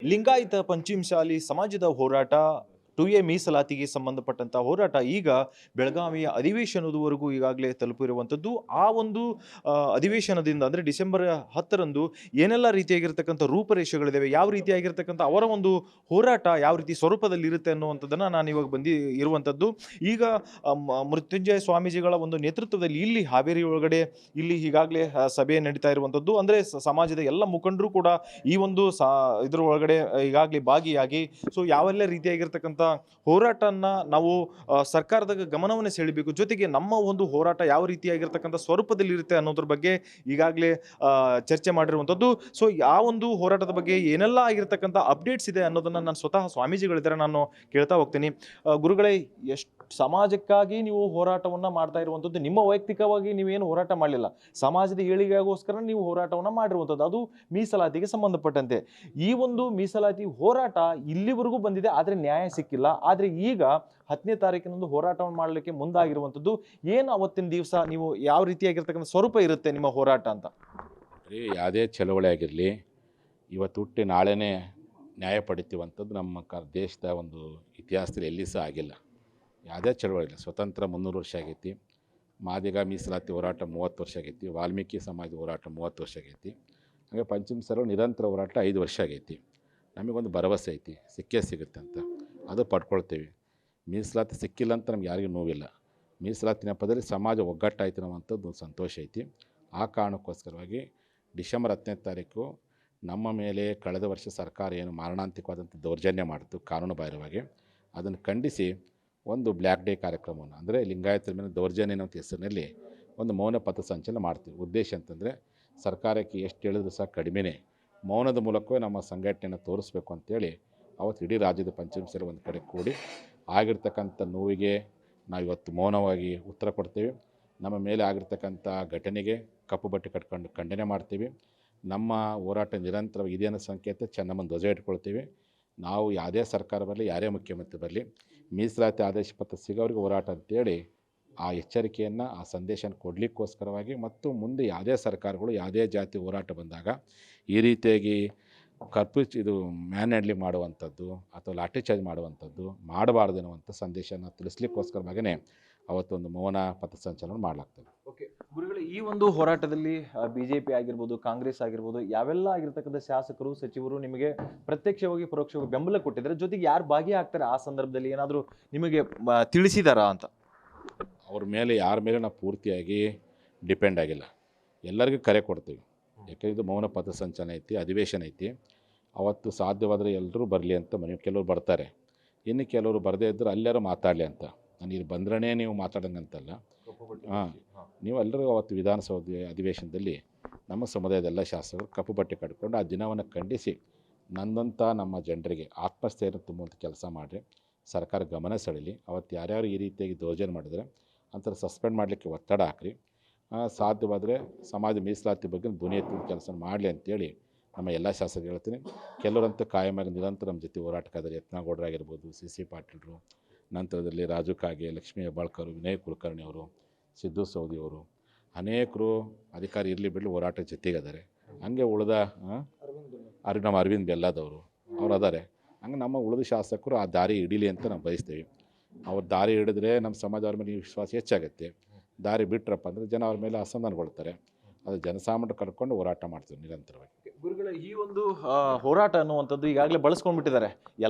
ಲಿಂಗಾಯತ ಪಂಚಮಸಾಲಿ ಸಮಾಜದ ಹೋರಾಟ 2A ಮೀಸಲಾತಿಗೆ ಸಂಬಂಧಪಟ್ಟಂತ ಹೋರಾಟ ಈಗ ಬೆಳಗಾವಿಯ ಅಧಿವೇಶನದವರೆಗೂ ಈಗಾಗಲೇ ತಲುಪಿರುವಂಥದ್ದು. ಆ ಒಂದು ಅಧಿವೇಶನದಿಂದ ಅಂದರೆ ಡಿಸೆಂಬರ್ 10ರಂದು ಏನೆಲ್ಲ ರೀತಿಯಾಗಿರ್ತಕ್ಕಂಥ ರೂಪರೇಷೆಗಳಿದ್ದಾವೆ, ಯಾವ ರೀತಿಯಾಗಿರ್ತಕ್ಕಂಥ ಅವರ ಒಂದು ಹೋರಾಟ ಯಾವ ರೀತಿ ಸ್ವರೂಪದಲ್ಲಿರುತ್ತೆ ಅನ್ನುವಂಥದ್ದನ್ನು ನಾನು ಇವಾಗ ಇರುವಂಥದ್ದು. ಈಗ ಮೃತ್ಯುಂಜಯ ಸ್ವಾಮೀಜಿಗಳ ಒಂದು ನೇತೃತ್ವದಲ್ಲಿ ಇಲ್ಲಿ ಹಾವೇರಿ ಒಳಗಡೆ ಇಲ್ಲಿ ಈಗಾಗಲೇ ಸಭೆ ನಡೀತಾ ಇರುವಂಥದ್ದು. ಅಂದರೆ ಸಮಾಜದ ಎಲ್ಲ ಮುಖಂಡರು ಕೂಡ ಈ ಒಂದು ಇದ್ರ ಒಳಗಡೆ ಈಗಾಗಲೇ ಭಾಗಿಯಾಗಿ ಯಾವೆಲ್ಲ ರೀತಿಯಾಗಿರ್ತಕ್ಕಂಥ ಹೋರಾಟನ ನಾವು ಸರ್ಕಾರದ ಗಮನವನ್ನು ಸೆಳೆಯಬೇಕು, ಜೊತೆಗೆ ನಮ್ಮ ಒಂದು ಹೋರಾಟ ಯಾವ ರೀತಿಯಾಗಿರ್ತಕ್ಕಂಥ ಸ್ವರೂಪದಲ್ಲಿರುತ್ತೆ ಅನ್ನೋದ್ರ ಬಗ್ಗೆ ಈಗಾಗಲೇ ಚರ್ಚೆ ಮಾಡಿರುವಂಥದ್ದು. ಆ ಒಂದು ಹೋರಾಟದ ಬಗ್ಗೆ ಏನೆಲ್ಲ ಆಗಿರ್ತಕ್ಕಂಥ ಅಪ್ಡೇಟ್ಸ್ ಇದೆ ಅನ್ನೋದನ್ನು ನಾನು ಸ್ವತಃ ಸ್ವಾಮೀಜಿಗಳಿದ್ದಾರೆ ನಾನು ಕೇಳ್ತಾ ಹೋಗ್ತೀನಿ. ಗುರುಗಳೇ, ಎಷ್ಟು ಸಮಾಜಕ್ಕಾಗಿ ನೀವು ಹೋರಾಟವನ್ನು ಮಾಡ್ತಾ ಇರುವಂಥದ್ದು, ನಿಮ್ಮ ವೈಯಕ್ತಿಕವಾಗಿ ನೀವೇನು ಹೋರಾಟ ಮಾಡಲಿಲ್ಲ, ಸಮಾಜದ ಏಳಿಗೆಗೋಸ್ಕರ ನೀವು ಹೋರಾಟವನ್ನು ಮಾಡಿರುವಂಥದ್ದು, ಅದು ಮೀಸಲಾತಿಗೆ ಸಂಬಂಧಪಟ್ಟಂತೆ. ಈ ಒಂದು ಮೀಸಲಾತಿ ಹೋರಾಟ ಇಲ್ಲಿವರೆಗೂ ಬಂದಿದೆ, ಆದರೆ ನ್ಯಾಯ ಸಿಕ್ಕಿಲ್ಲ. ಆದರೆ ಈಗ 10ನೇ ತಾರೀಕಿನಂದು ಹೋರಾಟವನ್ನು ಮಾಡಲಿಕ್ಕೆ ಮುಂದಾಗಿರುವಂಥದ್ದು. ಏನು ಅವತ್ತಿನ ದಿವಸ ನೀವು ಯಾವ ರೀತಿಯಾಗಿರ್ತಕ್ಕಂಥ ಸ್ವರೂಪ ಇರುತ್ತೆ ನಿಮ್ಮ ಹೋರಾಟ ಅಂತ? ಯಾವುದೇ ಚಳವಳಿ ಆಗಿರಲಿ, ಇವತ್ತು ಹುಟ್ಟಿ ನಾಳೆನೇ ನ್ಯಾಯ ಪಡಿತೀವಂಥದ್ದು ನಮ್ಮ ದೇಶದ ಒಂದು ಇತಿಹಾಸದಲ್ಲಿ ಎಲ್ಲಿ ಸಹ ಆಗಿಲ್ಲ. ಯಾವುದೇ ಚಳವಳಿ ಇಲ್ಲ. ಸ್ವತಂತ್ರ 300 ವರ್ಷ ಆಗೈತಿ. ಮಾದಿಗ ಮೀಸಲಾತಿ ಹೋರಾಟ 30 ವರ್ಷ ಆಗೈತಿ. ವಾಲ್ಮೀಕಿ ಸಮಾಜದ ಹೋರಾಟ 30 ವರ್ಷ ಆಗೈತಿ. ಹಾಗೆ ಪಂಚಮಸಾಲಿ ನಿರಂತರ ಹೋರಾಟ 5 ವರ್ಷ ಆಗೈತಿ. ನಮಗೊಂದು ಭರವಸೆ ಐತಿ, ಸಿಕ್ಕೇ ಸಿಗುತ್ತೆ ಅಂತ, ಅದು ಪಡ್ಕೊಳ್ತೇವೆ. ಮೀಸಲಾತಿ ಸಿಕ್ಕಿಲ್ಲ ಅಂತ ನಮ್ಗೆ ಯಾರಿಗೂ ನೋವಿಲ್ಲ. ಮೀಸಲಾತಿ ನೆಪದಲ್ಲಿ ಸಮಾಜ ಒಗ್ಗಟ್ಟಾಯ್ತು ಅನ್ನೋವಂಥದ್ದು ಒಂದು ಸಂತೋಷ ಐತಿ. ಆ ಕಾರಣಕ್ಕೋಸ್ಕರವಾಗಿ ಡಿಸೆಂಬರ್ 10ನೇ ತಾರೀಕು ನಮ್ಮ ಮೇಲೆ ಕಳೆದ ವರ್ಷ ಸರ್ಕಾರ ಏನು ಮಾರಣಾಂತಿಕವಾದಂಥ ದೌರ್ಜನ್ಯ ಮಾಡಿತು ಕಾನೂನು ಬಾಹಿರವಾಗಿ, ಅದನ್ನು ಖಂಡಿಸಿ ಒಂದು ಬ್ಲ್ಯಾಕ್ ಡೇ ಕಾರ್ಯಕ್ರಮವನ್ನು, ಅಂದರೆ ಲಿಂಗಾಯತರ ಮೇಲೆ ದೌರ್ಜನ್ಯ ಅನ್ನೋ ಹೆಸರಿನಲ್ಲಿ ಒಂದು ಮೌನ ಪಥಸಂಚಲನ ಮಾಡ್ತೀವಿ. ಉದ್ದೇಶ ಅಂತಂದರೆ ಸರ್ಕಾರಕ್ಕೆ ಎಷ್ಟು ಹೇಳಿದ್ರು ಸಹ ಕಡಿಮೆನೇ, ಮೌನದ ಮೂಲಕವೇ ನಮ್ಮ ಸಂಘಟನೆಯನ್ನು ತೋರಿಸ್ಬೇಕು ಅಂತೇಳಿ ಅವತ್ತು ಇಡೀ ರಾಜ್ಯದ ಪಂಚಮಸಾಲಿ ಒಂದು ಕಡೆ ಕೂಡಿ ಆಗಿರ್ತಕ್ಕಂಥ ನೋವಿಗೆ ನಾವು ಇವತ್ತು ಮೌನವಾಗಿ ಉತ್ತರ ಕೊಡ್ತೀವಿ. ನಮ್ಮ ಮೇಲೆ ಆಗಿರ್ತಕ್ಕಂಥ ಘಟನೆಗೆ ಕಪ್ಪು ಬಟ್ಟೆ ಕಟ್ಕೊಂಡು ಖಂಡನೆ ಮಾಡ್ತೀವಿ. ನಮ್ಮ ಹೋರಾಟ ನಿರಂತರವಾಗಿ ಇದೆ ಅನ್ನೋ ಸಂಕೇತ ಚೆನ್ನಮ್ಮನ ಧ್ವಜ ಇಟ್ಕೊಳ್ತೀವಿ. ನಾವು ಯಾವುದೇ ಸರ್ಕಾರ ಬರಲಿ, ಯಾರೇ ಮುಖ್ಯಮಂತ್ರಿ ಬರಲಿ, ಮೀಸಲಾತಿ ಆದೇಶ ಪತ್ರ ಸಿಗೋರಿಗೆ ಹೋರಾಟ ಅಂತೇಳಿ ಆ ಎಚ್ಚರಿಕೆಯನ್ನು, ಆ ಸಂದೇಶನ ಕೊಡಲಿಕ್ಕೋಸ್ಕರವಾಗಿ, ಮತ್ತು ಮುಂದೆ ಯಾವುದೇ ಸರ್ಕಾರಗಳು ಯಾವುದೇ ಜಾತಿ ಹೋರಾಟ ಬಂದಾಗ ಈ ರೀತಿಯಾಗಿ ಇದು ಮ್ಯಾನ್ ಹ್ಯಾಂಡ್ಲಿಂಗ್ ಮಾಡುವಂಥದ್ದು ಅಥವಾ ಲಾಠಿ ಚಾರ್ಜ್ ಮಾಡುವಂಥದ್ದು ಮಾಡಬಾರ್ದು ಅನ್ನುವಂಥ ಸಂದೇಶನ ತಿಳಿಸ್ಲಿಕ್ಕೋಸ್ಕರವಾಗಿಯೇ ಅವತ್ತೊಂದು ಮೌನ ಪಥಸಂಚಲನ ಮಾಡಲಾಗ್ತದೆ. ಓಕೆ ಗುರುಗಳೇ, ಈ ಒಂದು ಹೋರಾಟದಲ್ಲಿ ಬಿಜೆಪಿ ಆಗಿರ್ಬೋದು, ಕಾಂಗ್ರೆಸ್ ಆಗಿರ್ಬೋದು, ಯಾವೆಲ್ಲ ಆಗಿರ್ತಕ್ಕಂಥ ಶಾಸಕರು, ಸಚಿವರು ನಿಮಗೆ ಪ್ರತ್ಯಕ್ಷವಾಗಿ ಪರೋಕ್ಷವಾಗಿ ಬೆಂಬಲ ಕೊಟ್ಟಿದ್ದಾರೆ, ಜೊತೆಗೆ ಯಾರು ಭಾಗಿಯಾಗ್ತಾರೆ ಆ ಸಂದರ್ಭದಲ್ಲಿ ಏನಾದರೂ ನಿಮಗೆ ತಿಳಿಸಿದಾರಾ ಅಂತ? ಅವ್ರ ಮೇಲೆ ಯಾರ ಮೇಲೆ ನಾವು ಪೂರ್ತಿಯಾಗಿ ಡಿಪೆಂಡ್ ಆಗಿಲ್ಲ. ಎಲ್ಲರಿಗೂ ಕರೆ ಕೊಡ್ತೀವಿ. ಯಾಕೆಂದರೆ ಇದು ಮೌನ ಪಥಸಂಚಲನ ಐತಿ, ಅಧಿವೇಶನ ಐತಿ. ಅವತ್ತು ಸಾಧ್ಯವಾದರೆ ಎಲ್ಲರೂ ಬರಲಿ ಅಂತ ಕೆಲವರು ಬರ್ತಾರೆ, ಇನ್ನು ಕೆಲವರು ಬರದೇ ಇದ್ದರೂ ಅಲ್ಲಾರು ಮಾತಾಡಲಿ ಅಂತ. ನಾನು ಇಲ್ಲಿ ಬಂದ್ರೇ ನೀವು ಮಾತಾಡೋಂಗಂತಲ್ಲ. ನೀವು ಎಲ್ಲರೂ ಅವತ್ತು ವಿಧಾನಸೌಧ ಅಧಿವೇಶನದಲ್ಲಿ ನಮ್ಮ ಸಮುದಾಯದ ಎಲ್ಲ ಶಾಸಕರು ಕಪ್ಪು ಬಟ್ಟೆ ಕಟ್ಕೊಂಡು ಆ ದಿನವನ್ನು ಖಂಡಿಸಿ ನಂದಂಥ ನಮ್ಮ ಜನರಿಗೆ ಆತ್ಮಸ್ಥೈರ್ಯ ತುಂಬುವಂಥ ಕೆಲಸ ಮಾಡಿರಿ. ಸರ್ಕಾರ ಗಮನ ಸೆಳೀಲಿ. ಅವತ್ತು ಯಾರ್ಯಾರು ಈ ರೀತಿಯಾಗಿ ದೌರ್ಜನ್ಯ ಮಾಡಿದ್ರೆ ಅಂಥವ್ರು ಸಸ್ಪೆಂಡ್ ಮಾಡಲಿಕ್ಕೆ ಒತ್ತಡ ಹಾಕ್ರಿ. ಸಾಧ್ಯವಾದರೆ ಸಮಾಜ ಮೀಸಲಾತಿ ಬಗ್ಗೆ ಧ್ವನಿ ಎತ್ತುವ ಕೆಲಸ ಮಾಡಲಿ ಅಂತೇಳಿ ನಮ್ಮ ಎಲ್ಲ ಶಾಸಕರು ಹೇಳ್ತೀನಿ. ಕೆಲವರಂತೂ ಕಾಯಮಾಗಿ ನಿರಂತರ ನಮ್ಮ ಜೊತೆ ಹೋರಾಟಕ್ಕಾದರೆ ಯತ್ನಾಗೌಡರಾಗಿರ್ಬೋದು, CC ಪಾಟೀಲರು, ನಂತರದಲ್ಲಿ ರಾಜು ಕಾಗೆ, ಲಕ್ಷ್ಮೀ ಹೆಬ್ಬಾಳ್ಕರ್, ವಿನಯ್ ಕುಲಕರ್ಣಿ ಅವರು, ಸಿದ್ದು ಸೌದಿ ಅವರು, ಅನೇಕರು ಅಧಿಕಾರಿ ಇರಲಿ ಬಿಡಲಿ ಹೋರಾಟ ಜೊತೆಗಿದ್ದಾರೆ. ಹಂಗೆ ಉಳಿದ ನಮ್ಮ ಅರವಿಂದ್ ಬೆಲ್ಲದವರು ಅವ್ರು ಅದಾರೆ. ಹಂಗೆ ನಮ್ಮ ಉಳಿದ ಶಾಸಕರು ಆ ದಾರಿ ಹಿಡೀಲಿ ಅಂತ ನಾವು ಬಯಸ್ತೀವಿ. ಅವ್ರ ದಾರಿ ಹಿಡಿದ್ರೆ ನಮ್ಮ ಸಮಾಜ ಅವ್ರ ಮೇಲೆ ವಿಶ್ವಾಸ ಹೆಚ್ಚಾಗುತ್ತೆ. ದಾರಿ ಬಿಟ್ಟರಪ್ಪ ಅಂದರೆ ಜನ ಅವ್ರ ಮೇಲೆ ಅಸಮಾಧಾನಗೊಳ್ತಾರೆ. ಅದು ಜನಸಾಮಾನ್ಯರು ಕರ್ಕೊಂಡು ಹೋರಾಟ ಮಾಡ್ತೀವಿ ನಿರಂತರವಾಗಿ. ಗುರುಗಳ, ಈ ಒಂದು ಹೋರಾಟ ಅನ್ನುವಂಥದ್ದು ಈಗಾಗಲೇ ಬಳಸ್ಕೊಂಡ್ಬಿಟ್ಟಿದ್ದಾರೆ,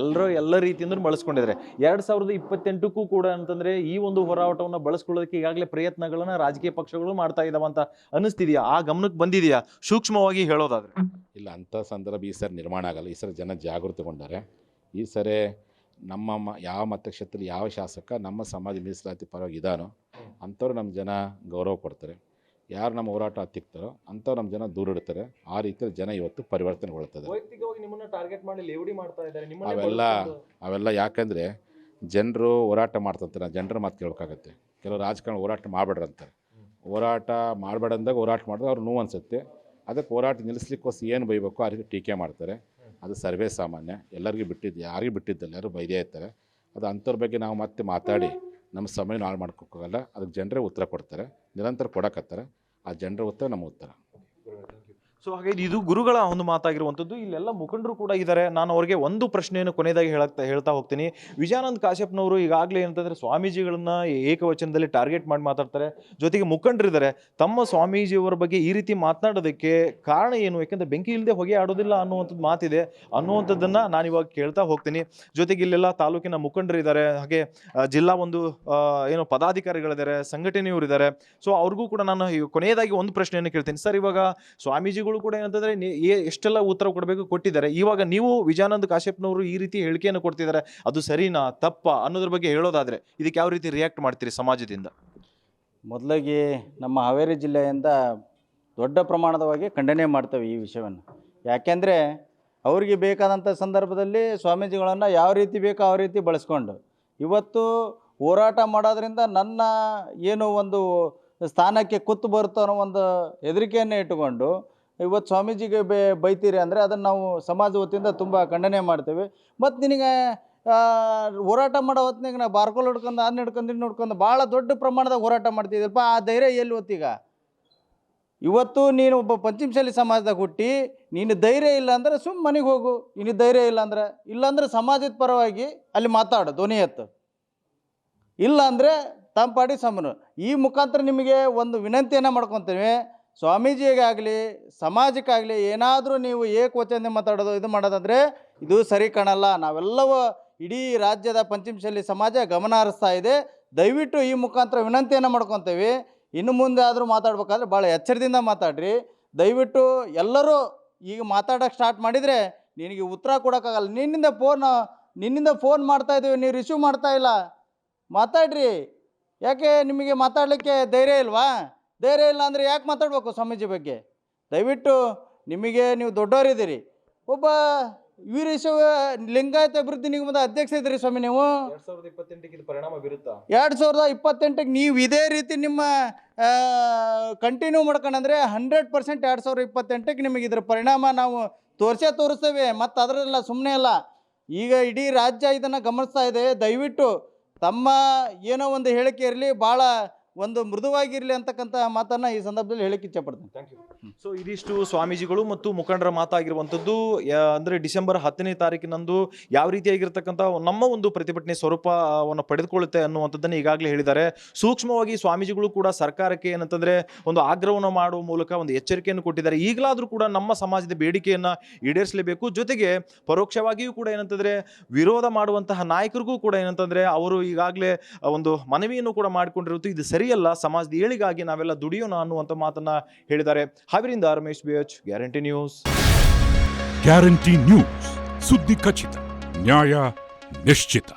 ಎಲ್ಲ ರೀತಿಯಿಂದಲೂ ಬಳಸ್ಕೊಂಡಿದ್ದಾರೆ. 2028ಕ್ಕೂ ಕೂಡ ಅಂತಂದರೆ ಈ ಒಂದು ಹೋರಾಟವನ್ನು ಬಳಸ್ಕೊಳ್ಳೋದಕ್ಕೆ ಈಗಾಗಲೇ ಪ್ರಯತ್ನಗಳನ್ನು ರಾಜಕೀಯ ಪಕ್ಷಗಳು ಮಾಡ್ತಾ ಇದ್ದಾವೆ ಅಂತ ಅನ್ನಿಸ್ತಿದೆಯಾ? ಆ ಗಮನಕ್ಕೆ ಬಂದಿದೆಯಾ ಸೂಕ್ಷ್ಮವಾಗಿ ಹೇಳೋದಾದರೆ? ಇಲ್ಲ, ಅಂಥ ಸಂದರ್ಭ ಈ ಸರಿ ನಿರ್ಮಾಣ ಆಗಲ್ಲ. ಈ ಸರಿ ಜನ ಜಾಗೃತಿಗೊಂಡಾರೆ. ಈ ಸರಿ ನಮ್ಮ ಯಾವ ಮತಕ್ಷೇತ್ರದಲ್ಲಿ ಯಾವ ಶಾಸಕ ನಮ್ಮ ಸಮಾಜ ಮೀಸಲಾತಿ ಪರವಾಗಿ ಇದ್ದಾನೋ ಅಂಥವ್ರು ನಮ್ಮ ಜನ ಗೌರವ ಕೊಡ್ತಾರೆ. ಯಾರು ನಮ್ಮ ಹೋರಾಟ ಹತ್ತಿಕ್ತಾರೋ ಅಂಥವ್ರು ನಮ್ಮ ಜನ ದೂರ ಇಡ್ತಾರೆ. ಆ ರೀತಿಯಲ್ಲಿ ಜನ ಇವತ್ತು ಪರಿವರ್ತನೆಗೊಳ್ತದೆ. ಅವೆಲ್ಲ ಯಾಕಂದರೆ ಜನರು ಹೋರಾಟ ಮಾಡ್ತಂತಾರೆ. ಜನರ ಮಾತು ಕೇಳಬೇಕಾಗತ್ತೆ. ಕೆಲವು ರಾಜಕಾರಣ ಹೋರಾಟ ಮಾಡಬೇಡ್ರಿ ಅಂತಾರೆ. ಹೋರಾಟ ಮಾಡಬೇಡ ಅಂದಾಗ ಹೋರಾಟ ಮಾಡಿದ್ರೆ ಅವ್ರು ನೋವು ಅನಿಸುತ್ತೆ. ಅದಕ್ಕೆ ಹೋರಾಟ ನಿಲ್ಲಿಸ್ಲಿಕ್ಕೋಸ್ಕರ ಏನು ಬೈಬೇಕು ಆ ರೀತಿ ಟೀಕೆ ಮಾಡ್ತಾರೆ. ಅದು ಸರ್ವೇ ಸಾಮಾನ್ಯ, ಎಲ್ಲರಿಗೂ ಬಿಟ್ಟಿದ್ದು, ಯಾರಿಗೂ ಬಿಟ್ಟಿದ್ದಲ್ಲ, ಯಾರು ಬೈದೇ ಇರ್ತಾರೆ. ಅದು ಅಂಥವ್ರ ಬಗ್ಗೆ ನಾವು ಮತ್ತೆ ಮಾತಾಡಿ ನಮ್ಮ ಸಮಯ ಹಾಳು ಮಾಡ್ಕೋಕ್ಕಾಗಲ್ಲ. ಅದಕ್ಕೆ ಜನರೇ ಉತ್ತರ ಕೊಡ್ತಾರೆ, ನಿರಂತರ ಕೊಡಕತ್ತಾರೆ. ಆ ಜನರ ಉತ್ತರ ನಮ್ಮ ಉತ್ತರ. ಸೊ ಹಾಗಾಗಿ ಇದು ಗುರುಗಳ ಒಂದು ಮಾತಾಗಿರುವಂಥದ್ದು. ಇಲ್ಲೆಲ್ಲ ಮುಖಂಡರು ಕೂಡ ಇದ್ದಾರೆ. ನಾನು ಅವ್ರಿಗೆ ಒಂದು ಪ್ರಶ್ನೆಯನ್ನು ಕೊನೆಯದಾಗಿ ಹೇಳ್ತಾ ಹೋಗ್ತೀನಿ. ವಿಜಯಾನಂದ್ ಕಾಶ್ಯಪ್ನವರು ಈಗಾಗಲೇ ಏನಂತಂದರೆ ಸ್ವಾಮೀಜಿಗಳನ್ನ ಏಕವಚನದಲ್ಲಿ ಟಾರ್ಗೆಟ್ ಮಾಡಿ ಮಾತಾಡ್ತಾರೆ. ಜೊತೆಗೆ ಮುಖಂಡರಿದ್ದಾರೆ. ತಮ್ಮ ಸ್ವಾಮೀಜಿಯವರ ಬಗ್ಗೆ ಈ ರೀತಿ ಮಾತನಾಡೋದಕ್ಕೆ ಕಾರಣ ಏನು? ಯಾಕೆಂದರೆ ಬೆಂಕಿ ಇಲ್ಲದೆ ಹೊಗೆ ಆಡೋದಿಲ್ಲ ಅನ್ನುವಂಥದ್ದು ಮಾತಿದೆ ಅನ್ನುವಂಥದ್ದನ್ನು ನಾನು ಇವಾಗ ಕೇಳ್ತಾ ಹೋಗ್ತೀನಿ. ಜೊತೆಗೆ ಇಲ್ಲೆಲ್ಲ ತಾಲೂಕಿನ ಮುಖಂಡರಿದ್ದಾರೆ, ಹಾಗೆ ಜಿಲ್ಲಾ ಒಂದು ಏನು ಪದಾಧಿಕಾರಿಗಳಿದ್ದಾರೆ, ಸಂಘಟನೆಯವರಿದ್ದಾರೆ. ಸೊ ಅವ್ರಿಗೂ ಕೂಡ ನಾನು ಕೊನೆಯದಾಗಿ ಒಂದು ಪ್ರಶ್ನೆಯನ್ನು ಕೇಳ್ತೀನಿ. ಸರ್, ಇವಾಗ ಸ್ವಾಮೀಜಿಗಳು ಕೂಡ ಏನಂತಂದ್ರೆ ಎಷ್ಟೆಲ್ಲ ಉತ್ತರ ಕೊಡಬೇಕು ಕೊಟ್ಟಿದ್ದಾರೆ. ಇವಾಗ ನೀವು ವಿಜಯಾನಂದ್ ಕಾಶ್ಯಪ್ನವರು ಈ ರೀತಿ ಹೇಳಿಕೆಯನ್ನು ಕೊಡ್ತಿದ್ದಾರೆ, ಅದು ಸರಿನಾ ತಪ್ಪಾ ಅನ್ನೋದ್ರ ಬಗ್ಗೆ ಹೇಳೋದಾದ್ರೆ ಇದಕ್ಕೆ ಯಾವ ರೀತಿ ರಿಯಾಕ್ಟ್ ಮಾಡ್ತೀರಿ ಸಮಾಜದಿಂದ? ಮೊದಲಾಗಿ ನಮ್ಮ ಹಾವೇರಿ ಜಿಲ್ಲೆಯಿಂದ ದೊಡ್ಡ ಪ್ರಮಾಣದವಾಗಿ ಖಂಡನೆ ಮಾಡ್ತೇವೆ ಈ ವಿಷಯವನ್ನು. ಯಾಕೆಂದರೆ ಅವರಿಗೆ ಬೇಕಾದಂಥ ಸಂದರ್ಭದಲ್ಲಿ ಸ್ವಾಮೀಜಿಗಳನ್ನು ಯಾವ ರೀತಿ ಬೇಕೋ ಆ ರೀತಿ ಬಳಸ್ಕೊಂಡು ಇವತ್ತು ಹೋರಾಟ ಮಾಡೋದ್ರಿಂದ ನನ್ನ ಏನು ಒಂದು ಸ್ಥಾನಕ್ಕೆ ಕುತ್ತು ಬರುತ್ತೋ ಅನ್ನೋ ಒಂದು ಹೆದರಿಕೆಯನ್ನು ಇಟ್ಟುಕೊಂಡು ಇವತ್ತು ಸ್ವಾಮೀಜಿಗೆ ಬೈತೀರಿ ಅಂದರೆ ಅದನ್ನು ನಾವು ಸಮಾಜ ವತಿಯಿಂದ ತುಂಬ ಖಂಡನೆ ಮಾಡ್ತೇವೆ. ಮತ್ತು ನಿನಗೆ ಹೋರಾಟ ಮಾಡೋ ಹೊತ್ತಿನಾಗ ನಾವು ಬಾರ್ಕೋಲ್ ಹಿಡ್ಕೊಂಡು ಅದನ್ನ ಹಿಡ್ಕೊಂಡು ಇನ್ನು ಹಿಡ್ಕೊಂಡು ಭಾಳ ದೊಡ್ಡ ಪ್ರಮಾಣದಾಗ ಹೋರಾಟ ಮಾಡ್ತಿದ್ದಪ್ಪ, ಆ ಧೈರ್ಯ ಎಲ್ಲಿ ಹೊತ್ತೀಗ? ಇವತ್ತು ನೀನು ಒಬ್ಬ ಪಂಚಮಶಾಲಿ ಸಮಾಜದಾಗ ಹುಟ್ಟಿ ನೀನು ಧೈರ್ಯ ಇಲ್ಲ ಅಂದರೆ ಸುಮ್ಮ ಮನೆಗೆ ಹೋಗು. ನಿನಗೆ ಧೈರ್ಯ ಇಲ್ಲಾಂದ್ರೆ ಸಮಾಜದ ಪರವಾಗಿ ಅಲ್ಲಿ ಮಾತಾಡು, ಧ್ವನಿ ಎತ್ತು. ಇಲ್ಲಾಂದರೆ ತಮ್ಮ ಪಾಡಿ ಸಮನು. ಈ ಮುಖಾಂತರ ನಿಮಗೆ ಒಂದು ವಿನಂತಿಯನ್ನು ಮಾಡ್ಕೊತೀವಿ, ಸ್ವಾಮೀಜಿಗಾಗಲಿ ಸಮಾಜಕ್ಕಾಗಲಿ ಏನಾದರೂ ನೀವು ಏಕವಚನ ಮಾತಾಡೋದು ಇದು ಮಾಡೋದಂದರೆ ಇದು ಸರಿ ಕಾಣಲ್ಲ. ನಾವೆಲ್ಲವೂ ಇಡೀ ರಾಜ್ಯದ ಪಂಚಮಶಾಲಿ ಸಮಾಜ ಗಮನ ಹರಿಸ್ತಾ ಇದೆ. ದಯವಿಟ್ಟು ಈ ಮುಖಾಂತರ ವಿನಂತಿಯನ್ನು ಮಾಡ್ಕೊತೀವಿ, ಇನ್ನು ಮುಂದೆ ಆದರೂ ಮಾತಾಡ್ಬೇಕಾದ್ರೆ ಭಾಳ ಎಚ್ಚರದಿಂದ ಮಾತಾಡ್ರಿ. ದಯವಿಟ್ಟು ಎಲ್ಲರೂ ಈಗ ಮಾತಾಡೋಕ್ಕೆ ಸ್ಟಾರ್ಟ್ ಮಾಡಿದರೆ ನಿನಗೆ ಉತ್ತರ ಕೊಡೋಕ್ಕಾಗಲ್ಲ. ನಿನ್ನಿಂದ ಫೋನ್ ಮಾಡ್ತಾಯಿದ್ದೀವಿ, ನೀವು ರಿಸೀವ್ ಮಾಡ್ತಾ ಇಲ್ಲ. ಮಾತಾಡ್ರಿ. ಯಾಕೆ ನಿಮಗೆ ಮಾತಾಡಲಿಕ್ಕೆ ಧೈರ್ಯ ಇಲ್ವಾ? ಧೈರ್ಯ ಇಲ್ಲ ಅಂದರೆ ಯಾಕೆ ಮಾತಾಡಬೇಕು ಸ್ವಾಮೀಜಿ ಬಗ್ಗೆ? ದಯವಿಟ್ಟು ನೀವು ದೊಡ್ಡವರಿದ್ದೀರಿ. ಒಬ್ಬ ವೀರಶೈವ ಲಿಂಗಾಯತ ಅಭಿವೃದ್ಧಿ ನಿಗಮದ ಅಧ್ಯಕ್ಷ ಇದ್ದೀರಿ ಸ್ವಾಮಿ. ನೀವು 2028ಕ್ಕೆ ಇದು ಪರಿಣಾಮ ಬೀರುತ್ತಾ? 2028ಕ್ಕೆ ನೀವು ಇದೇ ರೀತಿ ನಿಮ್ಮ ಕಂಟಿನ್ಯೂ ಮಾಡ್ಕೊಂಡ್ರೆ 100% 2028ಕ್ಕೆ ನಿಮಗೆ ಇದ್ರ ಪರಿಣಾಮ ನಾವು ತೋರಿಸ್ತೇವೆ. ಮತ್ತು ಅದರೆಲ್ಲ ಸುಮ್ಮನೆ ಅಲ್ಲ, ಈಗ ಇಡೀ ರಾಜ್ಯ ಇದನ್ನು ಗಮನಿಸ್ತಾ ಇದೆ. ದಯವಿಟ್ಟು ತಮ್ಮ ಏನೋ ಒಂದು ಹೇಳಿಕೆ ಇರಲಿ, ಭಾಳ ಒಂದು ಮೃದುವಾಗಿರಲಿ ಅಂತಕ್ಕಂಥ ಮಾತನ್ನು ಈ ಸಂದರ್ಭದಲ್ಲಿ ಹೇಳಕ್ಕೆ ಇಚ್ಛೆಪಡ್ತೀನಿ. Thank you. ಸೊ ಇದಿಷ್ಟು ಸ್ವಾಮೀಜಿಗಳು ಮತ್ತು ಮುಖಂಡರ ಮಾತಾಗಿರುವಂಥದ್ದು. ಅಂದರೆ ಡಿಸೆಂಬರ್ 10ನೇ ತಾರೀಕಿನಂದು ಯಾವ ರೀತಿಯಾಗಿರ್ತಕ್ಕಂಥ ನಮ್ಮ ಒಂದು ಪ್ರತಿಭಟನೆ ಸ್ವರೂಪವನ್ನು ಪಡೆದುಕೊಳ್ಳುತ್ತೆ ಅನ್ನುವಂಥದ್ದನ್ನು ಈಗಾಗಲೇ ಹೇಳಿದ್ದಾರೆ. ಸೂಕ್ಷ್ಮವಾಗಿ ಸ್ವಾಮೀಜಿಗಳು ಕೂಡ ಸರ್ಕಾರಕ್ಕೆ ಏನಂತಂದರೆ ಒಂದು ಆಗ್ರಹವನ್ನು ಮಾಡುವ ಮೂಲಕ ಒಂದು ಎಚ್ಚರಿಕೆಯನ್ನು ಕೊಟ್ಟಿದ್ದಾರೆ. ಈಗಲಾದರೂ ಕೂಡ ನಮ್ಮ ಸಮಾಜದ ಬೇಡಿಕೆಯನ್ನು ಈಡೇರಿಸಲೇಬೇಕು. ಜೊತೆಗೆ ಪರೋಕ್ಷವಾಗಿಯೂ ಕೂಡ ಏನಂತಂದರೆ ವಿರೋಧ ಮಾಡುವಂತಹ ನಾಯಕರಿಗೂ ಕೂಡ ಏನಂತಂದರೆ ಅವರು ಈಗಾಗಲೇ ಒಂದು ಮನವಿಯನ್ನು ಕೂಡ ಮಾಡಿಕೊಂಡಿರುವುದು ಇದು ಸರಿಯಲ್ಲ, ಸಮಾಜದ ಏಳಿಗಾಗಿ ನಾವೆಲ್ಲ ದುಡಿಯೋಣ ಅನ್ನುವಂಥ ಮಾತನ್ನು ಹೇಳಿದ್ದಾರೆ. ಹಾವೇರಿಯಿಂದ Ramesh BH, guarantee news. Guarantee news, ಸುದ್ದಿ ಖಚಿತ, ನ್ಯಾಯ ನಿಶ್ಚಿತ.